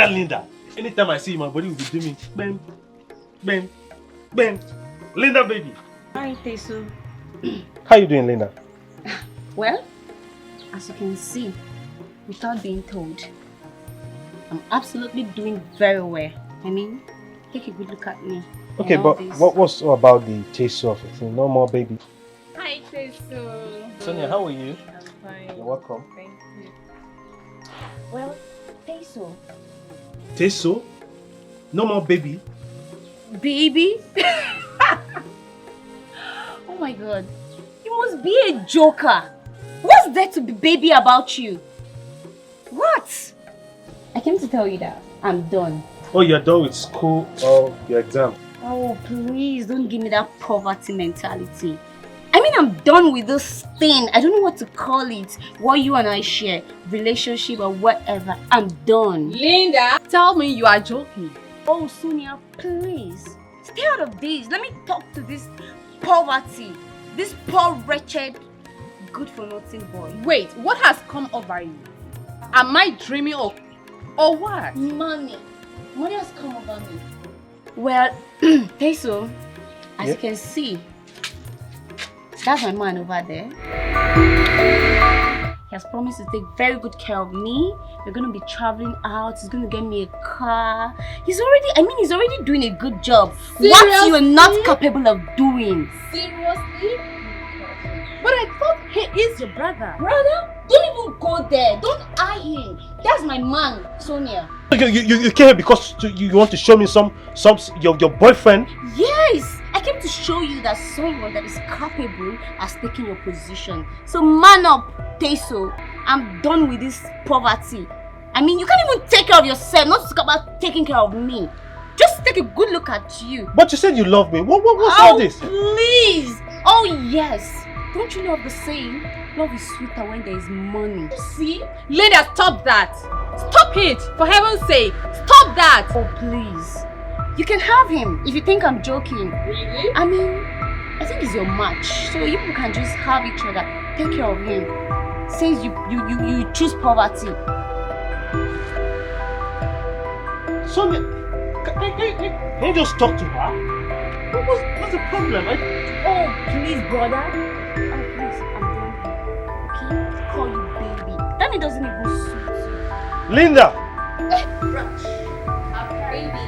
Linda. Anytime I see you, my body will be doing bang, bang, bang. Linda, baby. Hi, Teso. How you doing, Linda? Well, as you can see, without being told, I'm absolutely doing very well. I mean, take a good look at me. Okay, but what's about the Teso of it? No more, baby. Hi, Teso. Sonia, how are you? I'm fine. You're welcome. Thank you. Well, Teso. Teso? No more, baby? Baby? Oh my god. You must be a joker. What's there to be baby about you? What? I came to tell you that I'm done. Oh, you're done with school or your exam? Oh, please don't give me that poverty mentality. I mean, I'm done with this thing. I don't know what to call it. What you and I share, relationship or whatever. I'm done. Linda, tell me you are joking. Oh, Sonia, please. Stay out of this. Let me talk to this poverty. This poor, wretched, good-for-nothing boy. Wait, what has come over you? Am I dreaming or what? Money. Money has come over me. Well, Teso, as you can see, that's my man over there. He has promised to take very good care of me. We're going to be traveling out. He's going to get me a car. He's already doing a good job. Seriously? What you're not capable of doing. Seriously? But I thought he is your brother. Brother? Don't even go there. Don't eye him. That's my man, Sonia. You came here because you want to show me your boyfriend? Yes! I came to show you that someone that is capable has taken your position. So man up, Teso. I'm done with this poverty. I mean, you can't even take care of yourself, not to talk about taking care of me. Just take a good look at you. But you said you love me. What's all this? Please! Oh yes! Don't you know of the saying? Love is sweeter when there is money. See? Linda, stop that! Stop it! For heaven's sake! Stop that! Oh please. You can have him if you think I'm joking. Really? I mean, I think he's your match. So you can just have each other. Take care of him. Since you choose poverty. Sonia, can you just talk to her? What's the problem? Oh, please, brother. Oh, please, I'm done here. Okay? Call you baby. That it doesn't even suit you. Linda! Rush. Baby,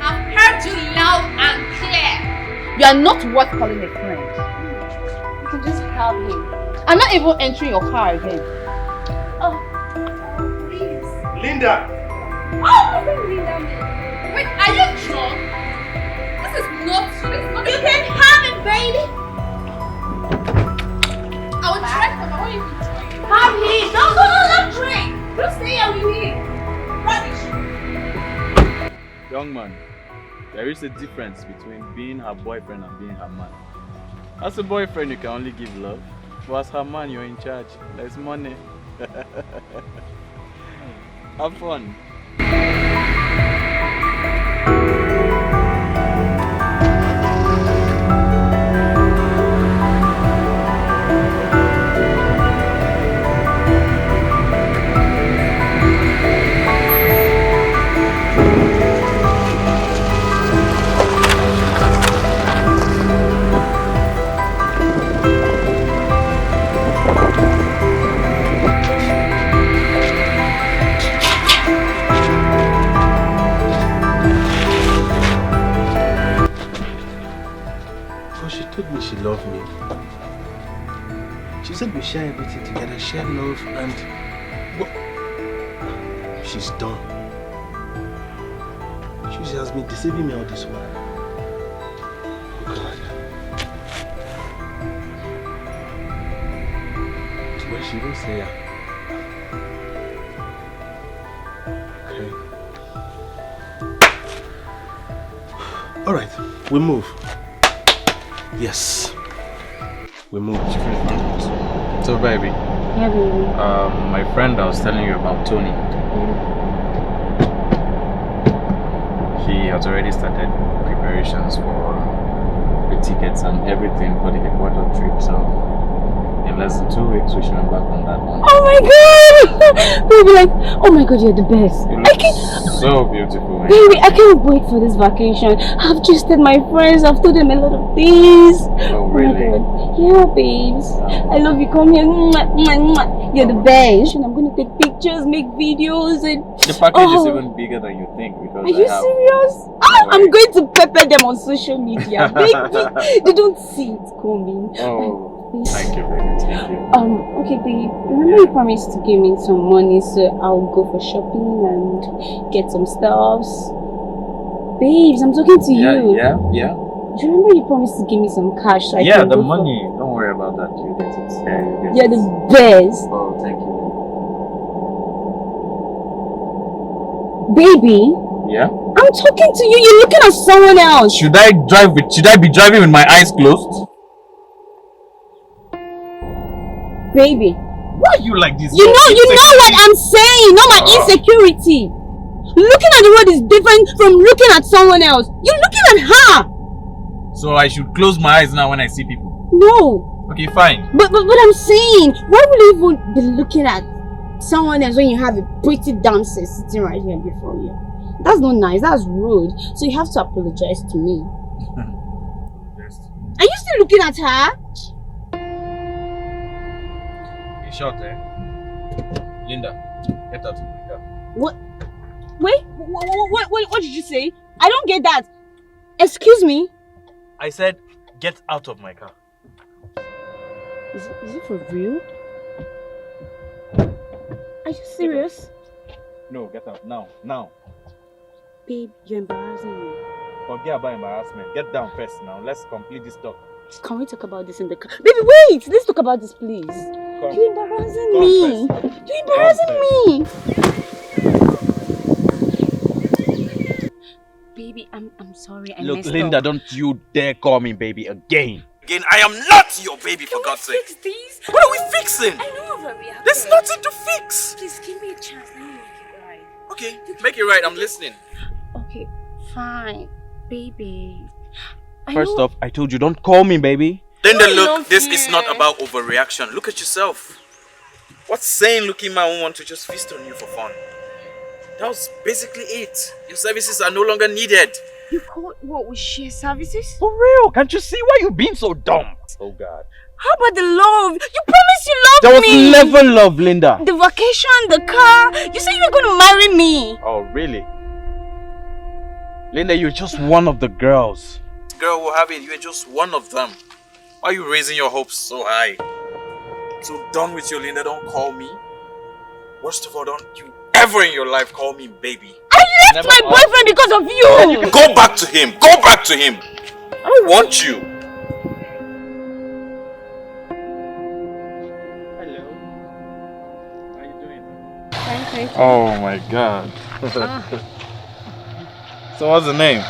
I've heard you loud and clear. You are not worth calling a friend. You can just have him. I'm not even entering your car again. Oh, please. Linda! Oh, Linda. Wait, are you drunk? This is not true. This is not. You can have it, baby. I will try for my own. Have him. No, don't drink. Don't stay here with me. Rubbish. Young man, there is a difference between being her boyfriend and being her man. As a boyfriend, you can only give love, but as her man, you're in charge. There's money. Have fun. She She said we share everything together, share love, and she's done. She has been deceiving me all this while. Oh God. Well, she will say yeah. Okay. All right, we move. Yes, we move. So baby, Yeah, baby. my friend I was telling you about, Tony, he has already started preparations for the tickets and everything for the Ecuador trip. So in less than 2 weeks we should embark on that one. Oh my God! Baby, like, oh my God, you're the best. You look so beautiful. Baby, I can't wait for this vacation. I've just told my friends, I've told them a lot of things. Oh really? Oh my God. Yeah, babes. I love you. Come here. Mwah, mwah, mwah. You're the best. And I'm gonna take pictures, make videos, and The package is even bigger than you think because are you serious? I'm going to pepper them on social media. Baby, they don't see it coming. Oh, thank you, baby. Thank you. Okay, babe. Remember you promised to give me some money, so I'll go for shopping and get some stuffs. Babes, I'm talking to you. Yeah. Do you remember you promised to give me some cash? So I Yeah, can the go money. Don't worry about that. You get it. Yeah, you get You're it. the best. Oh, thank you. Baby, Yeah. I'm talking to you. You're looking at someone else. Should I be driving with my eyes closed? Baby, Why are you like this? you know what I'm saying. Not my insecurity. Looking at the world is different from looking at someone else. You're looking at her. So I should close my eyes now when I see people. No. Okay, fine. But I'm saying, why would you even be looking at someone else when you have a pretty dancer sitting right here before you? That's not nice. That's rude. So you have to apologize to me. Are you still looking at her? In short, Linda, get out of my car. What? Wait, what did you say? I don't get that. Excuse me? I said, get out of my car. Is it for real? Are you serious? No, get out now. Babe, you're embarrassing me. Forget about embarrassment. Get down first now. Let's complete this talk. Can we talk about this in the car? Baby, wait! Let's talk about this, please. Come. You're embarrassing Come me. first. You're embarrassing me. Baby, I'm sorry. I Look, messed Linda, up. don't you dare call me baby again. I am not your baby, for God's sake. Fix these. What are we fixing? I know I'm very happy. There's nothing to fix. Please give me a chance. Let me make it right. Okay, make it right. I'm listening. Okay, fine. Baby. First off, I told you, don't call me baby. Linda, I look, love this you. is not about overreaction. Look at yourself. What sane looking man won't want to just feast on you for fun? That was basically it. Your services are no longer needed. You called what? We share services? For real? Can't you see why you being so dumb? Oh God. How about the love? You promised you loved There was me. never love, Linda. The vacation, the car. You said you were going to marry me. Oh, really? Linda, you're just one of the girls. Girl will have it. You're just one of them. Why are you raising your hopes so high? So done with you, Linda. Don't call me. Worst of all, don't you ever in your life call me baby. I left my boyfriend because of you. Go back to him. Go back to him. I don't want you. Hello. How are you doing? Fine, thank you. Oh my God. So what's the name?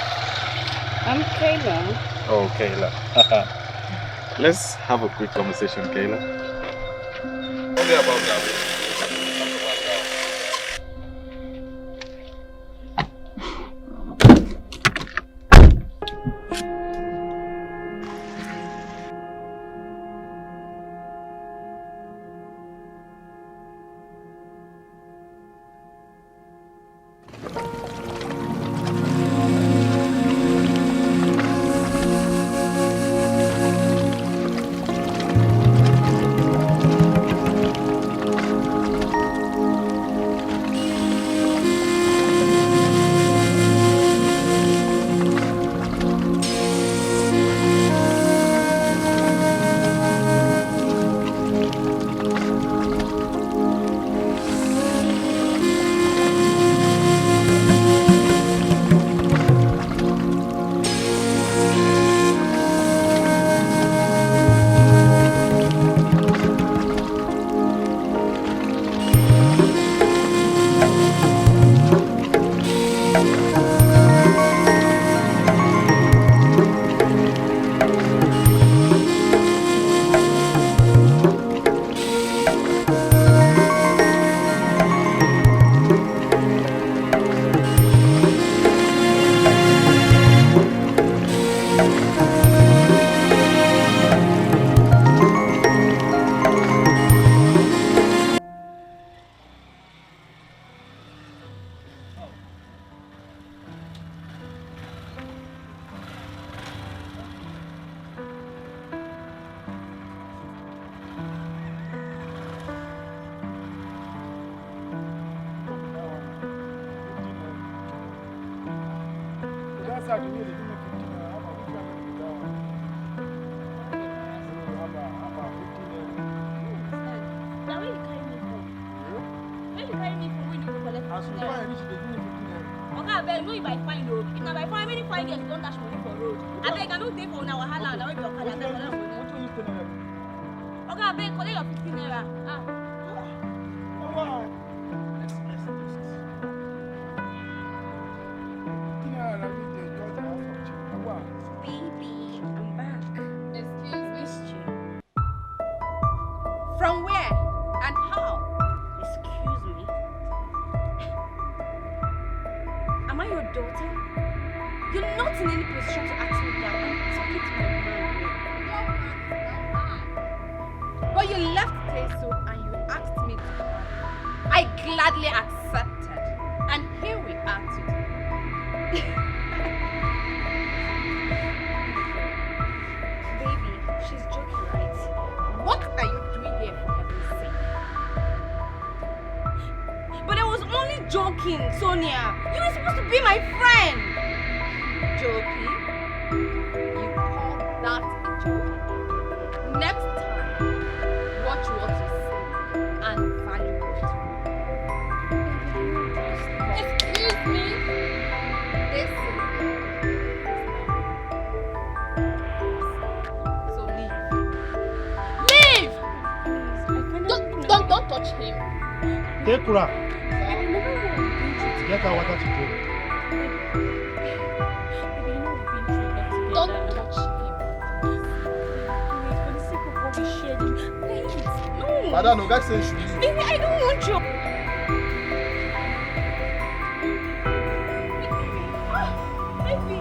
I'm Kayla. Oh, Kayla. Let's have a quick conversation, Kayla. Tell me about that. inside the way they give me 15 naira. How about which one is that one? How about 15 naira? Now where you carry me from? Where you carry me from when you go collect 15 As you naira? find reach, they give me 15 naira. Okay, I beg, no if I find though. If na by fine, many fine girls don't dash money for road. I beg, I don't take for una wahala, na where be okada take collect money. What you use 10 naira? Okay, I beg, collect your 15 naira. Ah. Oh, wow. 15 naira, let me take just half of chicken. Oh, wow. Baby, I'm back. Excuse me. From where and how? Excuse me. Am I your daughter? You're not in any position to ask me that. I'm talking to my man. Your man is not I. But you left Teso and you asked me to marry. I gladly accepted. And here we are today. Baby, she's joking, right? What are you doing here for heaven's sake? But I was only joking, Sonia. You were supposed to be my friend. Joking? You call that a joke? Next time, watch what you say and value what you do. Excuse me? Listen. So leave. Leave! Don't touch him. Take Kura. I remember when we been through Get her water to drink. Baby, you know we've been through a lot together. Don't touch him. Wait, for the sake of what we shared, please. No. Madam, no guy say she leave. Baby, I don't want you. Baby.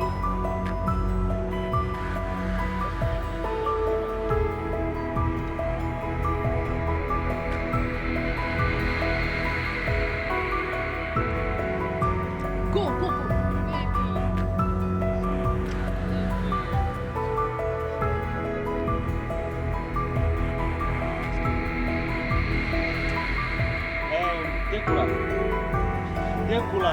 Go. Take Kura.